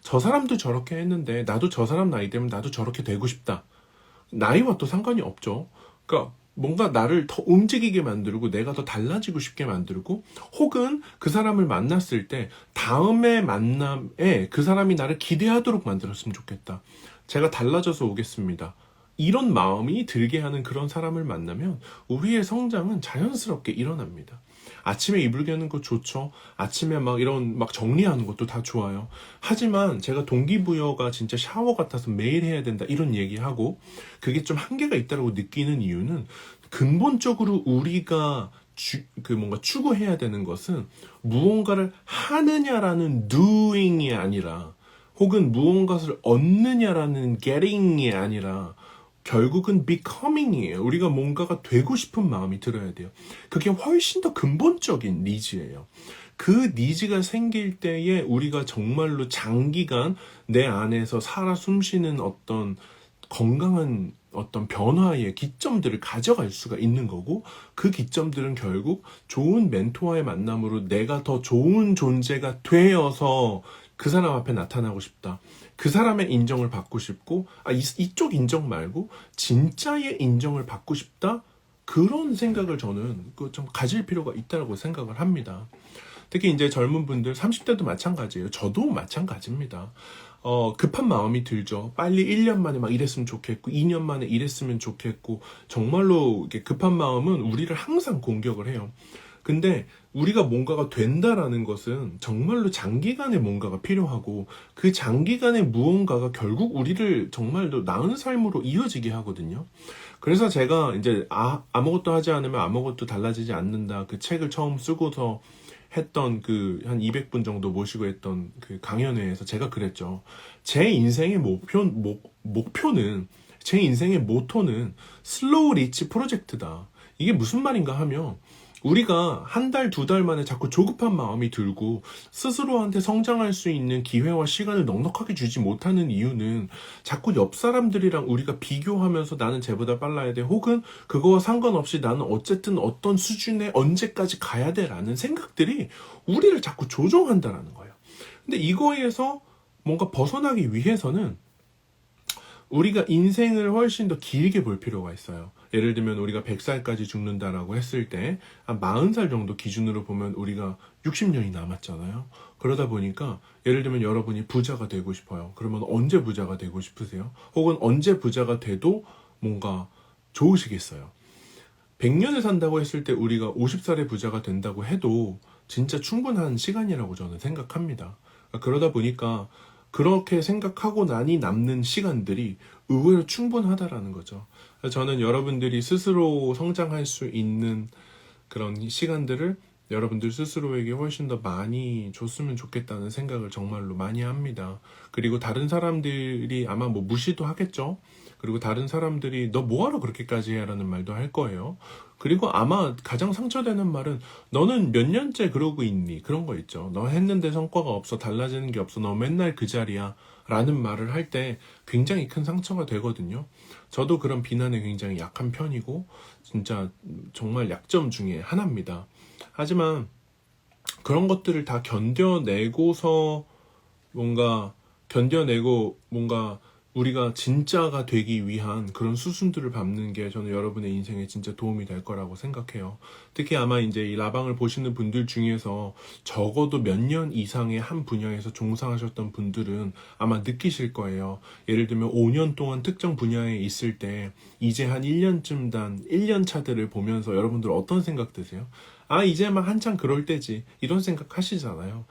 저 사람도 저렇게 했는데 나도 저 사람 나이 되면 나도 저렇게 되고 싶다. 나이와 또 상관이 없죠. 그러니까 뭔가 나를 더 움직이게 만들고 내가 더 달라지고 싶게 만들고, 혹은 그 사람을 만났을 때 다음의 만남에 그 사람이 나를 기대하도록 만들었으면 좋겠다. 제가 달라져서 오겠습니다. 이런 마음이 들게 하는 그런 사람을 만나면 우리의 성장은 자연스럽게 일어납니다. 아침에 이불 개는 거 좋죠. 아침에 막 정리하는 것도 다 좋아요. 하지만 제가 동기부여가 진짜 샤워 같아서 매일 해야 된다 이런 얘기하고, 그게 좀 한계가 있다고 느끼는 이유는, 근본적으로 우리가 뭔가 추구해야 되는 것은 무언가를 하느냐라는 doing이 아니라, 혹은 무언가를 얻느냐라는 getting이 아니라 결국은 becoming이에요. 우리가 뭔가가 되고 싶은 마음이 들어야 돼요. 그게 훨씬 더 근본적인 니즈예요. 그 니즈가 생길 때에 우리가 정말로 장기간 내 안에서 살아 숨쉬는 어떤 건강한 어떤 변화의 기점들을 가져갈 수가 있는 거고, 그 기점들은 결국 좋은 멘토와의 만남으로 내가 더 좋은 존재가 되어서 그 사람 앞에 나타나고 싶다. 그 사람의 인정을 받고 싶고, 이쪽 인정 말고 진짜의 인정을 받고 싶다. 그런 생각을 저는 좀 가질 필요가 있다고 생각을 합니다. 특히 이제 젊은 분들, 30대도 마찬가지예요. 저도 마찬가지입니다. 급한 마음이 들죠. 빨리 1년 만에 막 이랬으면 좋겠고, 2년 만에 이랬으면 좋겠고, 정말로 이렇게 급한 마음은 우리를 항상 공격을 해요. 근데 우리가 뭔가가 된다라는 것은 정말로 장기간의 뭔가가 필요하고, 그 장기간의 무언가가 결국 우리를 정말로 나은 삶으로 이어지게 하거든요. 그래서 제가 이제 아무것도 하지 않으면 아무것도 달라지지 않는다, 그 책을 처음 쓰고서 했던 그 한 200분 정도 모시고 했던 그 강연회에서 제가 그랬죠. 제 인생의 목표는, 제 인생의 모토는 슬로우 리치 프로젝트다. 이게 무슨 말인가 하면, 우리가 한 달, 두 달 만에 자꾸 조급한 마음이 들고 스스로한테 성장할 수 있는 기회와 시간을 넉넉하게 주지 못하는 이유는 자꾸 옆 사람들이랑 우리가 비교하면서 나는 쟤보다 빨라야 돼. 혹은 그거와 상관없이 나는 어쨌든 어떤 수준에 언제까지 가야 돼. 라는 생각들이 우리를 자꾸 조종한다라는 거예요. 근데 이거에서 뭔가 벗어나기 위해서는 우리가 인생을 훨씬 더 길게 볼 필요가 있어요. 예를 들면 우리가 100살까지 죽는다라고 했을 때 한 40살 정도 기준으로 보면 우리가 60년이 남았잖아요. 그러다 보니까 예를 들면 여러분이 부자가 되고 싶어요. 그러면 언제 부자가 되고 싶으세요? 혹은 언제 부자가 돼도 뭔가 좋으시겠어요? 100년을 산다고 했을 때 우리가 50살에 부자가 된다고 해도 진짜 충분한 시간이라고 저는 생각합니다. 그러다 보니까 그렇게 생각하고 나니 남는 시간들이 의외로 충분하다라는 거죠. 저는 여러분들이 스스로 성장할 수 있는 그런 시간들을 여러분들 스스로에게 훨씬 더 많이 줬으면 좋겠다는 생각을 정말로 많이 합니다. 그리고 다른 사람들이 아마 뭐 무시도 하겠죠. 그리고 다른 사람들이 너 뭐하러 그렇게까지 해? 라는 말도 할 거예요. 그리고 아마 가장 상처되는 말은 너는 몇 년째 그러고 있니? 그런 거 있죠. 너 했는데 성과가 없어. 달라지는 게 없어. 너 맨날 그 자리야. 라는 말을 할 때 굉장히 큰 상처가 되거든요. 저도 그런 비난에 굉장히 약한 편이고 진짜 정말 약점 중에 하나입니다. 하지만 그런 것들을 다 견뎌내고서 견뎌내고 뭔가 우리가 진짜가 되기 위한 그런 수순들을 밟는 게 저는 여러분의 인생에 진짜 도움이 될 거라고 생각해요. 특히 아마 이제 이 라방을 보시는 분들 중에서 적어도 몇 년 이상의 한 분야에서 종사하셨던 분들은 아마 느끼실 거예요. 예를 들면 5년 동안 특정 분야에 있을 때 이제 한 1년쯤 단 1년 차들을 보면서 여러분들 어떤 생각 드세요? 아, 이제 막 한창 그럴 때지. 이런 생각 하시잖아요.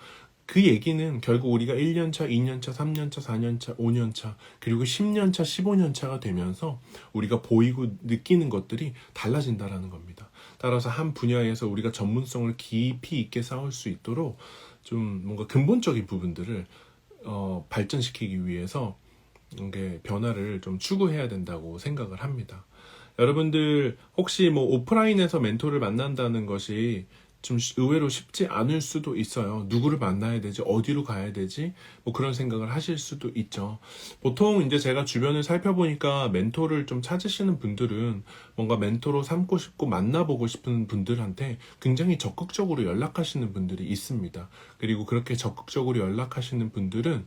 그 얘기는 결국 우리가 1년차, 2년차, 3년차, 4년차, 5년차, 그리고 10년차, 15년차가 되면서 우리가 보이고 느끼는 것들이 달라진다라는 겁니다. 따라서 한 분야에서 우리가 전문성을 깊이 있게 쌓을 수 있도록 좀 뭔가 근본적인 부분들을 발전시키기 위해서 이게 변화를 좀 추구해야 된다고 생각을 합니다. 여러분들 혹시 뭐 오프라인에서 멘토를 만난다는 것이 좀 의외로 쉽지 않을 수도 있어요. 누구를 만나야 되지? 어디로 가야 되지? 뭐 그런 생각을 하실 수도 있죠. 보통 이제 제가 주변을 살펴보니까 멘토를 좀 찾으시는 분들은 뭔가 멘토로 삼고 싶고 만나보고 싶은 분들한테 굉장히 적극적으로 연락하시는 분들이 있습니다. 그리고 그렇게 적극적으로 연락하시는 분들은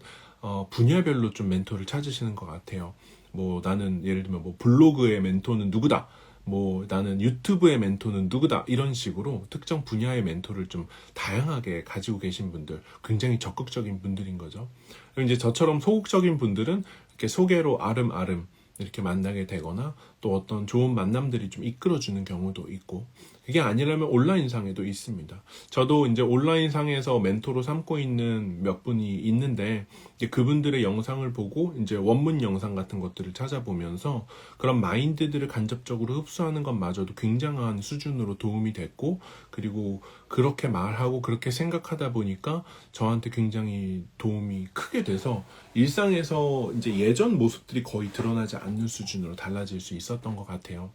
분야별로 좀 멘토를 찾으시는 것 같아요. 뭐 나는 예를 들면 뭐 블로그의 멘토는 누구다. 뭐 나는 유튜브의 멘토는 누구다 이런 식으로 특정 분야의 멘토를 좀 다양하게 가지고 계신 분들 굉장히 적극적인 분들인 거죠. 그리고 이제 저처럼 소극적인 분들은 이렇게 소개로 아름아름 이렇게 만나게 되거나 또 어떤 좋은 만남들이 좀 이끌어주는 경우도 있고 그게 아니라면 온라인상에도 있습니다. 저도 이제 온라인상에서 멘토로 삼고 있는 몇 분이 있는데 이제 그분들의 영상을 보고 이제 원문 영상 같은 것들을 찾아보면서 그런 마인드들을 간접적으로 흡수하는 것마저도 굉장한 수준으로 도움이 됐고 그리고 그렇게 말하고 그렇게 생각하다 보니까 저한테 굉장히 도움이 크게 돼서 일상에서 이제 예전 모습들이 거의 드러나지 않는 수준으로 달라질 수 있었던 것 같아요.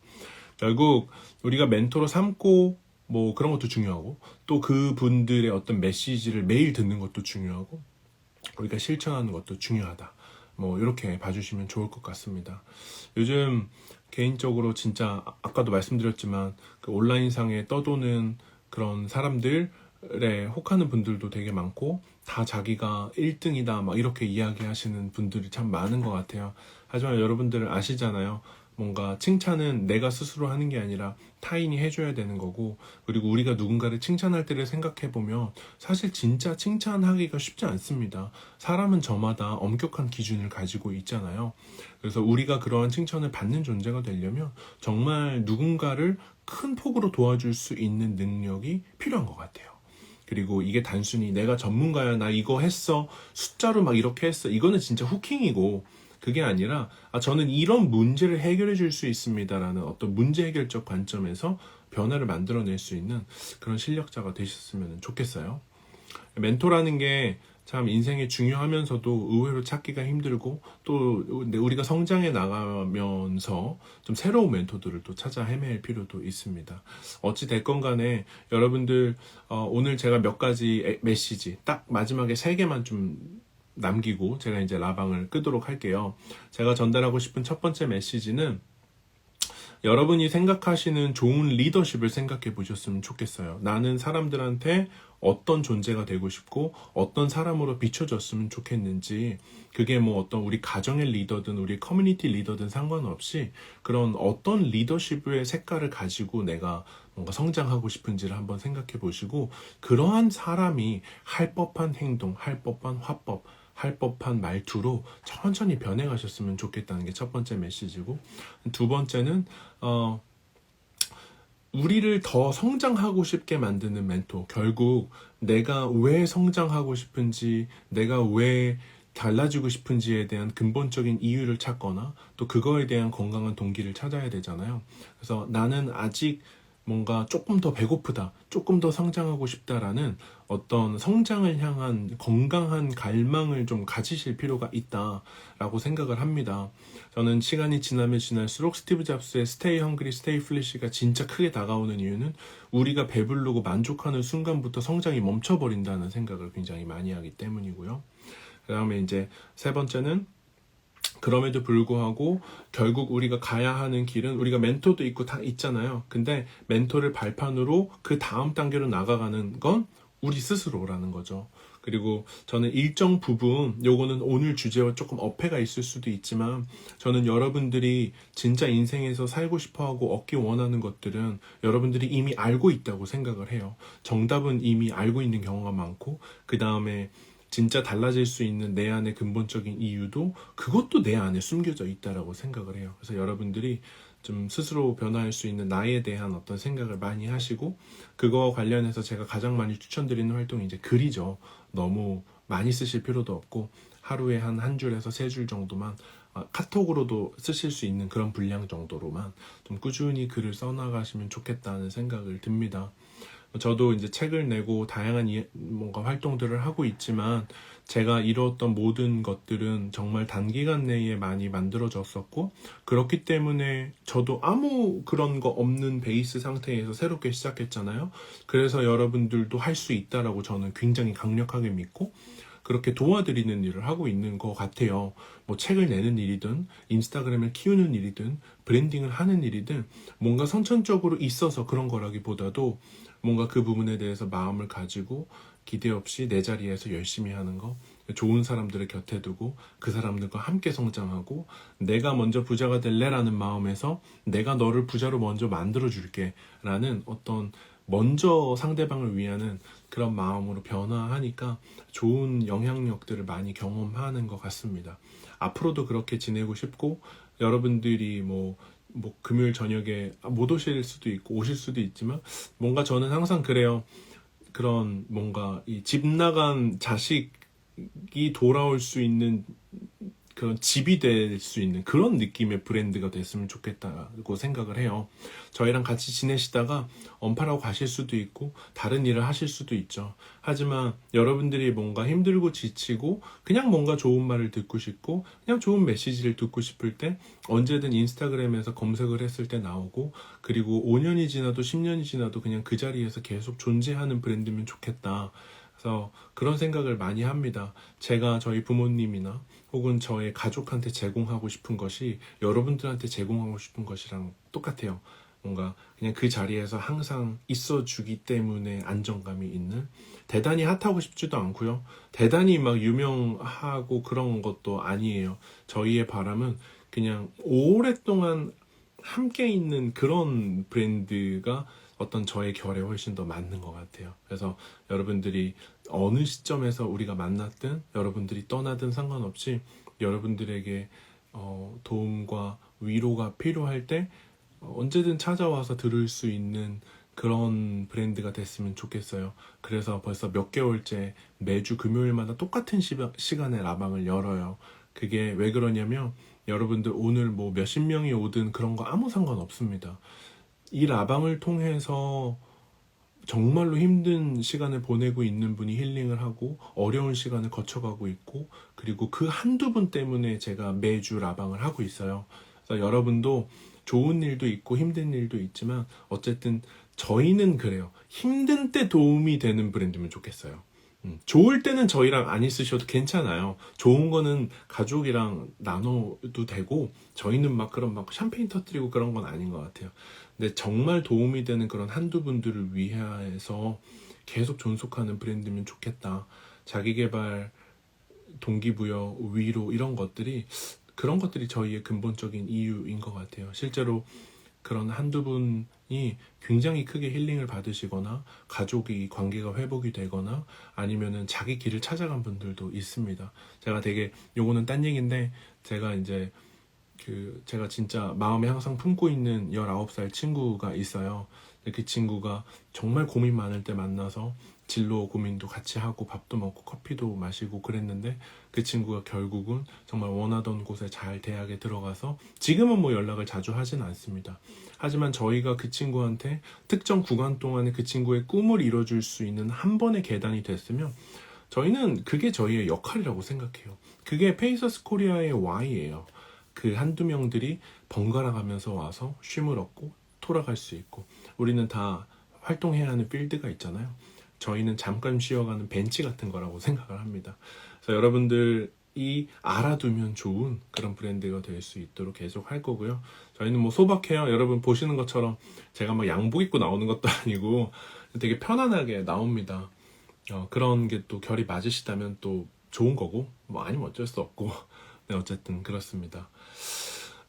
결국 우리가 멘토로 삼고 뭐 그런 것도 중요하고 또 그분들의 어떤 메시지를 매일 듣는 것도 중요하고 우리가 실천하는 것도 중요하다. 뭐 이렇게 봐주시면 좋을 것 같습니다. 요즘 개인적으로 진짜 아까도 말씀드렸지만 그 온라인상에 떠도는 그런 사람들에 혹하는 분들도 되게 많고 다 자기가 1등이다 막 이렇게 이야기하시는 분들이 참 많은 것 같아요. 하지만 여러분들은 아시잖아요. 뭔가 칭찬은 내가 스스로 하는 게 아니라 타인이 해줘야 되는 거고 그리고 우리가 누군가를 칭찬할 때를 생각해보면 사실 진짜 칭찬하기가 쉽지 않습니다. 사람은 저마다 엄격한 기준을 가지고 있잖아요. 그래서 우리가 그러한 칭찬을 받는 존재가 되려면 정말 누군가를 큰 폭으로 도와줄 수 있는 능력이 필요한 것 같아요. 그리고 이게 단순히 내가 전문가야 나 이거 했어 숫자로 막 이렇게 했어 이거는 진짜 후킹이고 그게 아니라 저는 이런 문제를 해결해 줄 수 있습니다라는 어떤 문제 해결적 관점에서 변화를 만들어낼 수 있는 그런 실력자가 되셨으면 좋겠어요. 멘토라는 게 참 인생에 중요하면서도 의외로 찾기가 힘들고 또 우리가 성장해 나가면서 좀 새로운 멘토들을 또 찾아 헤맬 필요도 있습니다. 어찌 됐건 간에 여러분들 오늘 제가 몇 가지 메시지 딱 마지막에 3개만 좀 남기고 제가 이제 라방을 끄도록 할게요. 제가 전달하고 싶은 첫 번째 메시지는 여러분이 생각하시는 좋은 리더십을 생각해 보셨으면 좋겠어요. 나는 사람들한테 어떤 존재가 되고 싶고 어떤 사람으로 비춰졌으면 좋겠는지, 그게 뭐 어떤 우리 가정의 리더든 우리 커뮤니티 리더든 상관없이 그런 어떤 리더십의 색깔을 가지고 내가 뭔가 성장하고 싶은지를 한번 생각해 보시고, 그러한 사람이 할 법한 행동, 할 법한 화법, 할 법한 말투로 천천히 변해가셨으면 좋겠다는 게 첫 번째 메시지고, 두 번째는 우리를 더 성장하고 싶게 만드는 멘토, 결국 내가 왜 성장하고 싶은지, 내가 왜 달라지고 싶은지에 대한 근본적인 이유를 찾거나 또 그거에 대한 건강한 동기를 찾아야 되잖아요. 그래서 나는 아직 뭔가 조금 더 배고프다, 조금 더 성장하고 싶다라는 어떤 성장을 향한 건강한 갈망을 좀 가지실 필요가 있다라고 생각을 합니다. 저는 시간이 지나면 지날수록 스티브 잡스의 Stay Hungry, Stay Foolish가 진짜 크게 다가오는 이유는 우리가 배부르고 만족하는 순간부터 성장이 멈춰버린다는 생각을 굉장히 많이 하기 때문이고요. 그 다음에 이제 세 번째는 그럼에도 불구하고 결국 우리가 가야 하는 길은, 우리가 멘토도 있고 다 있잖아요. 근데 멘토를 발판으로 그 다음 단계로 나가가는 건 우리 스스로라는 거죠. 그리고 저는 일정 부분, 요거는 오늘 주제와 조금 어폐가 있을 수도 있지만, 저는 여러분들이 진짜 인생에서 살고 싶어하고 얻기 원하는 것들은 여러분들이 이미 알고 있다고 생각을 해요. 정답은 이미 알고 있는 경우가 많고, 그 다음에 진짜 달라질 수 있는 내 안의 근본적인 이유도 그것도 내 안에 숨겨져 있다라고 생각을 해요. 그래서 여러분들이 좀 스스로 변화할 수 있는 나에 대한 어떤 생각을 많이 하시고, 그거와 관련해서 제가 가장 많이 추천드리는 활동이 이제 글이죠. 너무 많이 쓰실 필요도 없고 하루에 한 줄에서 3줄 정도만, 카톡으로도 쓰실 수 있는 그런 분량 정도로만 좀 꾸준히 글을 써나가시면 좋겠다는 생각을 듭니다. 저도 이제 책을 내고 다양한 뭔가 활동들을 하고 있지만, 제가 이루었던 모든 것들은 정말 단기간 내에 많이 만들어졌었고, 그렇기 때문에 저도 아무 그런 거 없는 베이스 상태에서 새롭게 시작했잖아요. 그래서 여러분들도 할 수 있다라고 저는 굉장히 강력하게 믿고 그렇게 도와드리는 일을 하고 있는 것 같아요. 뭐 책을 내는 일이든 인스타그램을 키우는 일이든 브랜딩을 하는 일이든 뭔가 선천적으로 있어서 그런 거라기보다도 뭔가 그 부분에 대해서 마음을 가지고 기대 없이 내 자리에서 열심히 하는 거, 좋은 사람들을 곁에 두고 그 사람들과 함께 성장하고, 내가 먼저 부자가 될래라는 마음에서 내가 너를 부자로 먼저 만들어줄게 라는 어떤 먼저 상대방을 위하는 그런 마음으로 변화하니까 좋은 영향력들을 많이 경험하는 것 같습니다. 앞으로도 그렇게 지내고 싶고, 여러분들이 뭐 금요일 저녁에 못 오실 수도 있고 오실 수도 있지만, 뭔가 저는 항상 그래요. 그런 뭔가 이 집 나간 자식이 돌아올 수 있는 그런 집이 될 수 있는 그런 느낌의 브랜드가 됐으면 좋겠다고 생각을 해요. 저희랑 같이 지내시다가 언팔하고 가실 수도 있고 다른 일을 하실 수도 있죠. 하지만 여러분들이 뭔가 힘들고 지치고 그냥 뭔가 좋은 말을 듣고 싶고 그냥 좋은 메시지를 듣고 싶을 때 언제든 인스타그램에서 검색을 했을 때 나오고, 그리고 5년이 지나도 10년이 지나도 그냥 그 자리에서 계속 존재하는 브랜드면 좋겠다. 그래서 그런 생각을 많이 합니다. 제가 저희 부모님이나 혹은 저의 가족한테 제공하고 싶은 것이 여러분들한테 제공하고 싶은 것이랑 똑같아요. 뭔가 그냥 그 자리에서 항상 있어주기 때문에 안정감이 있는, 대단히 핫하고 싶지도 않고요. 대단히 막 유명하고 그런 것도 아니에요. 저희의 바람은 그냥 오랫동안 함께 있는 그런 브랜드가 어떤 저의 결에 훨씬 더 맞는 것 같아요. 그래서 여러분들이 어느 시점에서 우리가 만났든 여러분들이 떠나든 상관없이 여러분들에게 도움과 위로가 필요할 때 언제든 찾아와서 들을 수 있는 그런 브랜드가 됐으면 좋겠어요. 그래서 벌써 몇 개월째 매주 금요일마다 똑같은 시간에 라방을 열어요. 그게 왜 그러냐면 여러분들 오늘 뭐 몇십 명이 오든 그런 거 아무 상관없습니다. 이 라방을 통해서 정말로 힘든 시간을 보내고 있는 분이 힐링을 하고 어려운 시간을 거쳐가고 있고 그리고 그 한두 분 때문에 제가 매주 라방을 하고 있어요. 그래서 여러분도 좋은 일도 있고 힘든 일도 있지만 어쨌든 저희는 그래요. 힘든 때 도움이 되는 브랜드면 좋겠어요. 좋을 때는 저희랑 안 있으셔도 괜찮아요. 좋은 거는 가족이랑 나눠도 되고 저희는 막 그런 막 샴페인 터뜨리고 그런 건 아닌 것 같아요. 근데 정말 도움이 되는 그런 한두 분들을 위해서 계속 존속하는 브랜드면 좋겠다. 자기계발, 동기부여, 위로 이런 것들이 그런 것들이 저희의 근본적인 이유인 것 같아요. 실제로 그런 한두 분이 굉장히 크게 힐링을 받으시거나 가족이 관계가 회복이 되거나 아니면은 자기 길을 찾아간 분들도 있습니다. 제가 되게 요거는 딴 얘기인데 제가 이제 제가 진짜 마음에 항상 품고 있는 19살 친구가 있어요. 그 친구가 정말 고민 많을 때 만나서 진로 고민도 같이 하고 밥도 먹고 커피도 마시고 그랬는데 그 친구가 결국은 정말 원하던 곳에 잘 대학에 들어가서 지금은 뭐 연락을 자주 하진 않습니다. 하지만 저희가 그 친구한테 특정 구간 동안에 그 친구의 꿈을 이뤄줄 수 있는 한 번의 계단이 됐으면 저희는 그게 저희의 역할이라고 생각해요. 그게 페이서스 코리아의 Y예요. 그 한두 명들이 번갈아 가면서 와서 쉼을 얻고 돌아갈 수 있고 우리는 다 활동해야 하는 필드가 있잖아요. 저희는 잠깐 쉬어가는 벤치 같은 거라고 생각을 합니다. 그래서 여러분들이 알아두면 좋은 그런 브랜드가 될 수 있도록 계속 할 거고요. 저희는 뭐 소박해요. 여러분 보시는 것처럼 제가 막 양복 입고 나오는 것도 아니고 되게 편안하게 나옵니다. 그런 게 또 결이 맞으시다면 또 좋은 거고 뭐 아니면 어쩔 수 없고 네, 어쨌든 그렇습니다.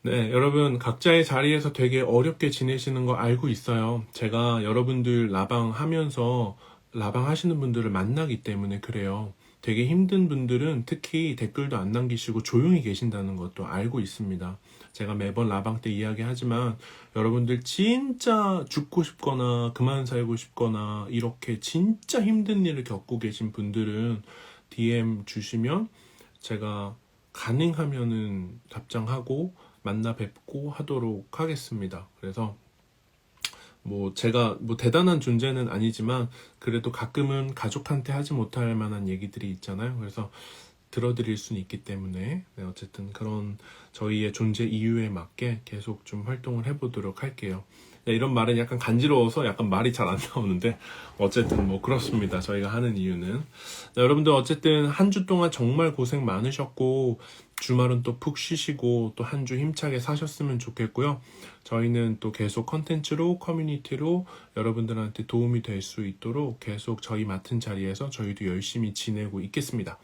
네, 여러분 각자의 자리에서 되게 어렵게 지내시는 거 알고 있어요. 제가 여러분들 라방 하면서 라방 하시는 분들을 만나기 때문에 그래요. 되게 힘든 분들은 특히 댓글도 안 남기시고 조용히 계신다는 것도 알고 있습니다. 제가 매번 라방 때 이야기하지만 여러분들 진짜 죽고 싶거나 그만 살고 싶거나 이렇게 진짜 힘든 일을 겪고 계신 분들은 DM 주시면 제가 가능하면은 답장하고 만나 뵙고 하도록 하겠습니다. 그래서 뭐 제가 뭐 대단한 존재는 아니지만 그래도 가끔은 가족한테 하지 못할 만한 얘기들이 있잖아요. 그래서 들어드릴 수는 있기 때문에 네, 어쨌든 그런 저희의 존재 이유에 맞게 계속 좀 활동을 해보도록 할게요. 네, 이런 말은 약간 간지러워서 약간 말이 잘 안 나오는데 어쨌든 뭐 그렇습니다. 저희가 하는 이유는 네, 여러분들 어쨌든 한 주 동안 정말 고생 많으셨고 주말은 또 푹 쉬시고 또 한 주 힘차게 사셨으면 좋겠고요. 저희는 또 계속 컨텐츠로 커뮤니티로 여러분들한테 도움이 될 수 있도록 계속 저희 맡은 자리에서 저희도 열심히 지내고 있겠습니다.